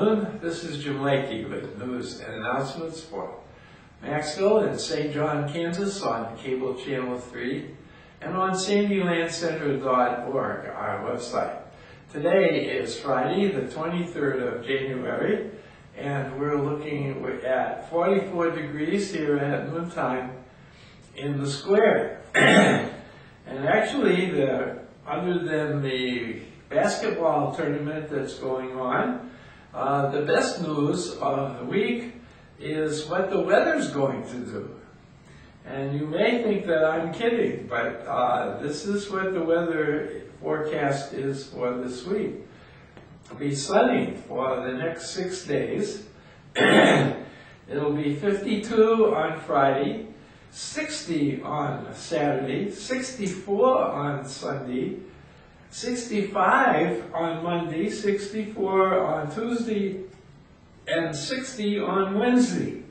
afternoon. This is Jim Lakey with news and announcements for Maxville and St. John, Kansas on Cable Channel 3 and on sandylandcenter.org, our website. Today is Friday, the 23rd of January, and we're looking at 44 degrees here at noontime in the square. And actually, other than the basketball tournament that's going on, the best news of the week is what the weather's going to do. And you may think that I'm kidding, but this is what the weather forecast is for this week. It'll be sunny for the next 6 days. It'll be 52 on Friday, 60 on Saturday, 64 on Sunday, 65 on Monday, 64 on Tuesday, and 60 on Wednesday.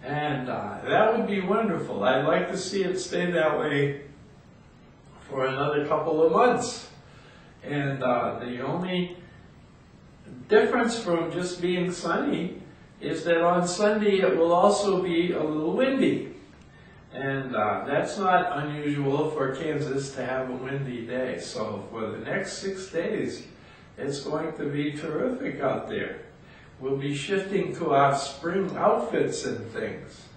And that would be wonderful. I'd like to see it stay that way for another couple of months. And the only difference from just being sunny is that on Sunday it will also be a little windy. And that's not unusual for Kansas to have a windy day. So for the next 6 days, it's going to be terrific out there. We'll be shifting to our spring outfits and things.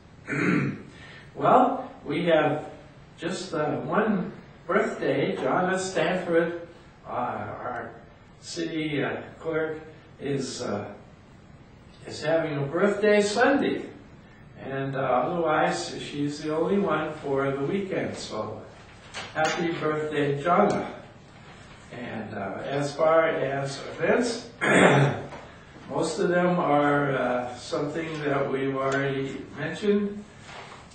Well, we have just one birthday. Jonna Stanford, our city clerk, is having a birthday Sunday. And otherwise, she's the only one for the weekend. So happy birthday, Jonna. And as far as events, most of them are something that we've already mentioned.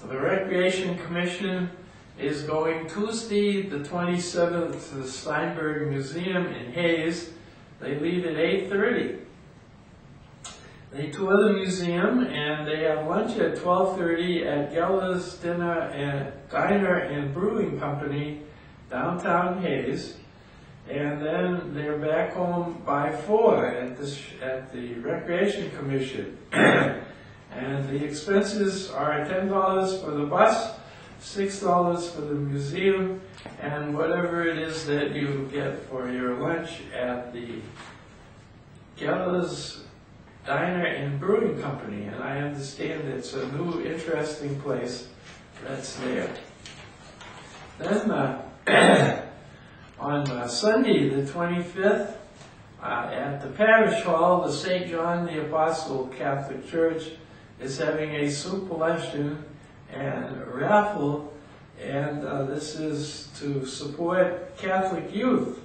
The Recreation Commission is going Tuesday, the 27th, to the Steinberg Museum in Hayes. They leave at 8:30. They tour the museum and they have lunch at 12:30 at Geller's Diner and Brewing Company, downtown Hayes. And then they're back home by 4 at the Recreation Commission. And the expenses are $10 for the bus, $6 for the museum, and whatever it is that you get for your lunch at the Geller's Diner and Brewing Company. And I understand it's a new, interesting place that's there. Then on Sunday, the 25th, at the Parish Hall, the St. John the Apostle Catholic Church is having a soup luncheon and raffle, and this is to support Catholic youth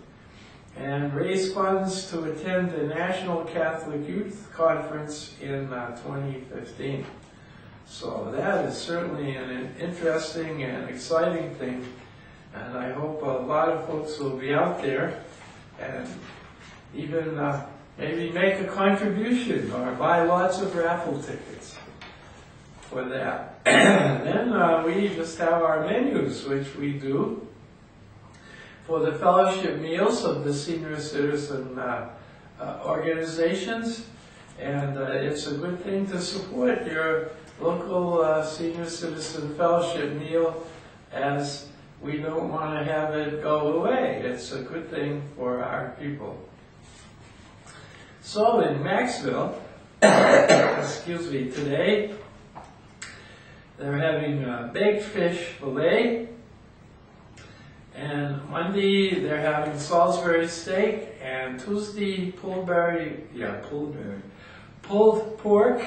and raise funds to attend the National Catholic Youth Conference in 2015. So that is certainly an interesting and exciting thing. And I hope a lot of folks will be out there and even maybe make a contribution or buy lots of raffle tickets for that. Then we just have our menus, which we do for the fellowship meals of the senior citizen organizations. And it's a good thing to support your local senior citizen fellowship meal, as we don't want to have it go away. It's a good thing for our people. So in Maxville, excuse me, today they're having baked fish fillet, and Monday they're having Salisbury steak, and Tuesday pulled pork,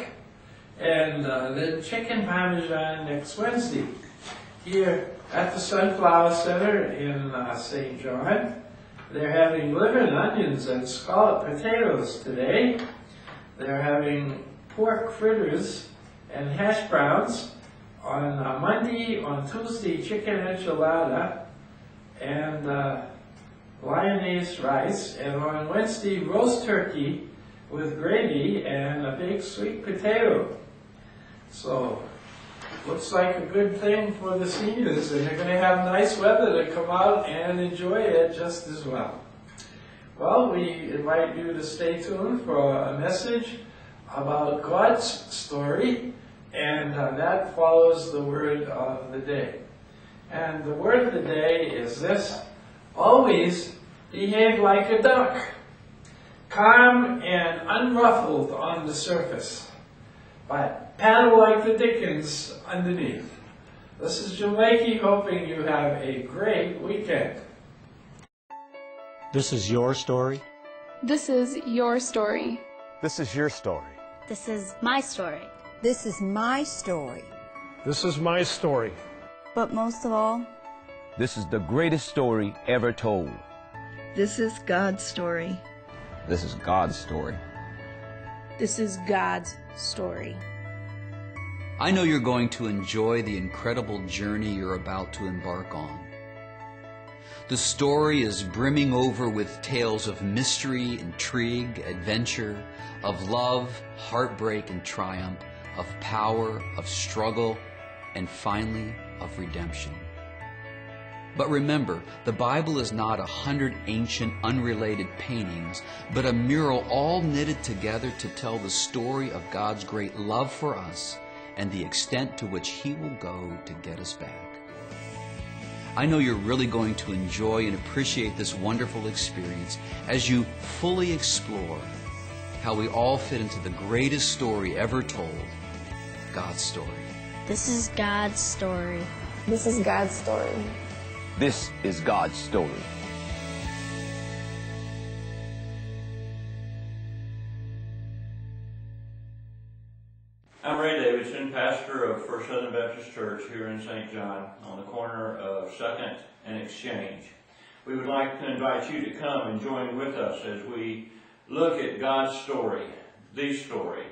and then chicken parmesan next Wednesday. Here at the Sunflower Center in St. John, they're having liver and onions and scalloped potatoes today. They're having pork fritters and hash browns on Monday. On Tuesday, chicken enchilada and lyonnaise rice, and on Wednesday, roast turkey with gravy and a big sweet potato. So looks like a good thing for the seniors, and they're going to have nice weather to come out and enjoy it just as well. Well, we invite you to stay tuned for a message about God's story, and that follows the word of the day. And the word of the day is this: always behave like a duck, calm and unruffled on the surface, but paddle like the Dickens underneath. This is Jim Lakey, hoping you have a great weekend. This is your story. This is your story. This is your story. This is my story. This is my story. This is my story. But most of all, this is the greatest story ever told. This is God's story. This is God's story. This is God's story. I know you're going to enjoy the incredible journey you're about to embark on. The story is brimming over with tales of mystery, intrigue, adventure, of love, heartbreak, and triumph, of power, of struggle, and finally, of redemption. But remember, the Bible is not 100 ancient, unrelated paintings, but a mural all knitted together to tell the story of God's great love for us and the extent to which He will go to get us back. I know you're really going to enjoy and appreciate this wonderful experience as you fully explore how we all fit into the greatest story ever told, God's story. This is God's story. This is God's story. This is God's story. I'm Ray Davidson, pastor of First Southern Baptist Church here in St. John on the corner of 2nd and Exchange. We would like to invite you to come and join with us as we look at God's story, the story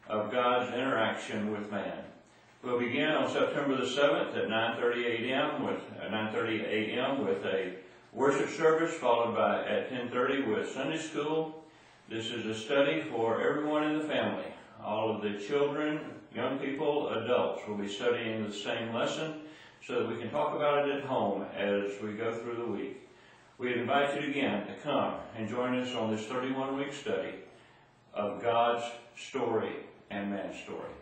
of God's interaction with man. We'll begin on September the 7th at 9:30 a.m. with a worship service, followed by at 10:30 with Sunday school. This is a study for everyone in the family. All of the children, young people, adults will be studying the same lesson so that we can talk about it at home as we go through the week. We invite you again to come and join us on this 31-week study of God's story and man's story.